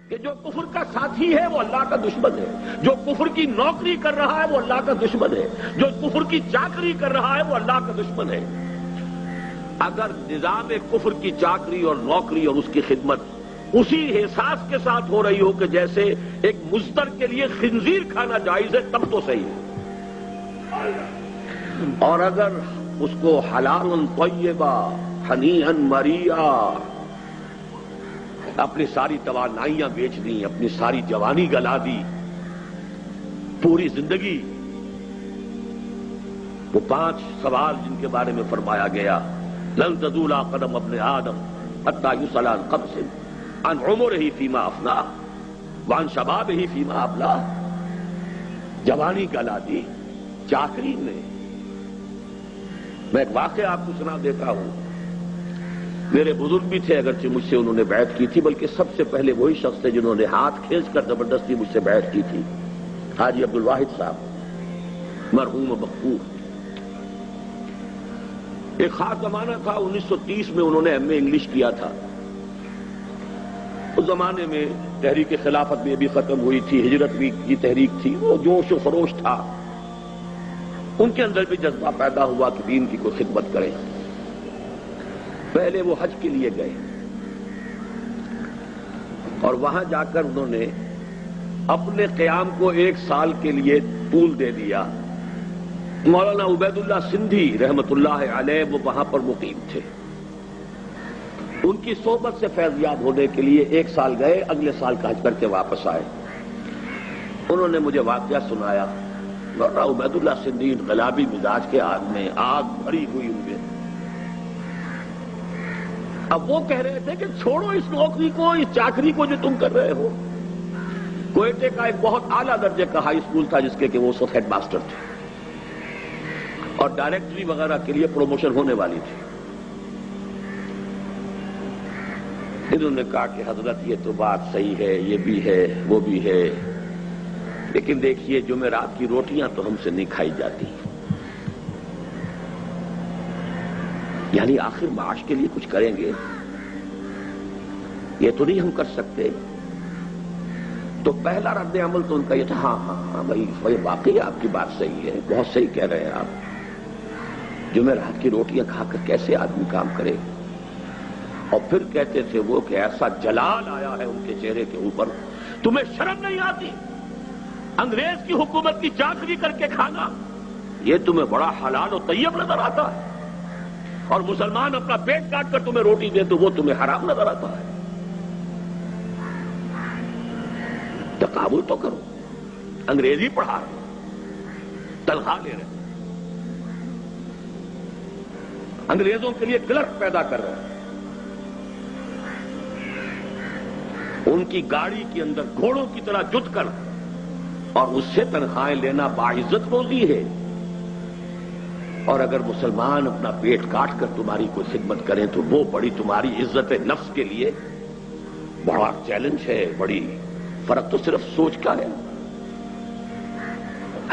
کہ جو کفر کا ساتھی ہے وہ اللہ کا دشمن ہے، جو کفر کی نوکری کر رہا ہے وہ اللہ کا دشمن ہے، جو کفر کی چاکری کر رہا ہے وہ اللہ کا دشمن ہے۔ اگر نظام کفر کی چاکری اور نوکری اور اس کی خدمت اسی احساس کے ساتھ ہو رہی ہو کہ جیسے ایک مزدر کے لیے خنزیر کھانا جائز ہے، تب تو صحیح ہے۔ اور اگر اس کو حلال طیبہ ہنیئا مریئا اپنی ساری توانائیاں بیچ دی، اپنی ساری جوانی گلا دی، پوری زندگی، وہ 5 سوال جن کے بارے میں فرمایا گیا لن تزول قدم ابن آدم حتی یسأل عن خمس عن عمرہ فیما افناہ وعن شبابہ فیما ابلاہ، جوانی گلا دی چاکری میں۔ میں ایک واقعہ آپ کو سنا دیتا ہوں، میرے بزرگ بھی تھے اگرچہ مجھ سے انہوں نے بیعت کی تھی، بلکہ سب سے پہلے وہی شخص تھے جنہوں نے ہاتھ کھینچ کر زبردستی مجھ سے بیعت کی تھی، حاجی عبدالواحد صاحب مرحوم مغفور۔ ایک خاص زمانہ تھا، 1930 میں انہوں نے ایم اے انگلش کیا تھا۔ اس زمانے میں تحریک خلافت بھی ابھی ختم ہوئی تھی، ہجرت بھی کی تحریک تھی، وہ جوش و خروش تھا، ان کے اندر بھی جذبہ پیدا ہوا کہ دین کی کوئی خدمت کریں۔ پہلے وہ حج کے لیے گئے اور وہاں جا کر انہوں نے اپنے قیام کو 1 سال کے لیے طول دے دیا۔ مولانا عبید اللہ سندھی رحمت اللہ علیہ وہ وہاں پر مقیم تھے، ان کی صحبت سے فیض یاب ہونے کے لیے 1 سال گئے، اگلے سال کا حج کر کے واپس آئے۔ انہوں نے مجھے واقعہ سنایا، مولانا عبید اللہ سندھی انقلابی مزاج کے آدمی، آگ بھری ہوئی ان میں۔ اب وہ کہہ رہے تھے کہ چھوڑو اس نوکری کو، اس چاکری کو جو تم کر رہے ہو۔ کوئٹے کا ایک بہت اعلیٰ درجے کا ہائی اسکول تھا جس کے وہ اس وقت ہیڈ ماسٹر تھے، اور ڈائریکٹری وغیرہ کے لیے پروموشن ہونے والی تھی۔ انہوں نے کہا کہ حضرت یہ تو بات صحیح ہے، یہ بھی ہے وہ بھی ہے، لیکن دیکھیے جمعرات کی روٹیاں تو ہم سے نہیں کھائی جاتی، یعنی آخر معاش کے لیے کچھ کریں گے، یہ تو نہیں ہم کر سکتے۔ تو پہلا رد عمل تو ان کا یہ تھا، ہاں بھائی واقعی آپ کی بات صحیح ہے، بہت صحیح کہہ رہے ہیں آپ، جمعرات کی روٹیاں کھا کر کیسے آدمی کام کرے۔ اور پھر کہتے تھے وہ کہ ایسا جلال آیا ہے ان کے چہرے کے اوپر، تمہیں شرم نہیں آتی انگریز کی حکومت کی چاکری کر کے کھانا، یہ تمہیں بڑا حلال و طیب نظر آتا ہے، اور مسلمان اپنا پیٹ کاٹ کر تمہیں روٹی دے تو وہ تمہیں حرام نظر آتا ہے۔ تقابل تو کرو، انگریزی پڑھا رہے، تنخواہ لے رہے، انگریزوں کے لیے کلرک پیدا کر رہے ہیں، ان کی گاڑی کے اندر گھوڑوں کی طرح جت کر اور اس سے تنخواہیں لینا باعزت روزی ہے۔ اور اگر مسلمان اپنا پیٹ کاٹ کر تمہاری کوئی خدمت کریں تو وہ بڑی تمہاری عزت نفس کے لیے بڑا چیلنج ہے، بڑی فرق تو صرف سوچ کا ہے،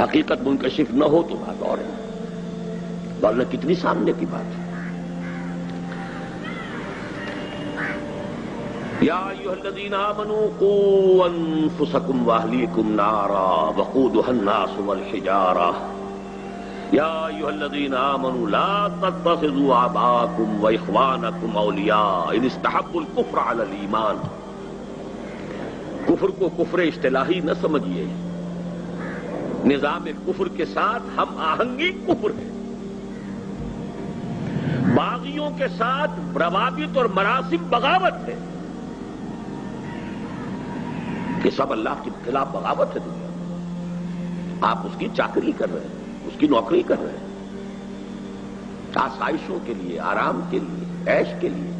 حقیقت منکشف نہ ہو تو بات اور ہے، ورنہ کتنی سامنے کی بات ہے۔ یا ایھا الذین آمنوا قوا انفسکم واہلیکم نارا وقودھا الناس والحجارہ یا ایھا الذین آمنوا لا تتخذوا آباءکم واخوانکم اولیاء ان استحبوا الکفر علی الایمان۔ کفر کو کفر اصطلاحی نہ سمجھیے، نظام کفر کے ساتھ ہم آہنگی کفر ہے، باغیوں کے ساتھ روابط اور مراسم بغاوت ہے، یہ سب اللہ کے خلاف بغاوت ہے۔ دنیا میں آپ اس کی چاکری کر رہے ہیں، اس کی نوکری کر رہے ہیں، آسائشوں کے لیے، آرام کے لیے، عیش کے لیے۔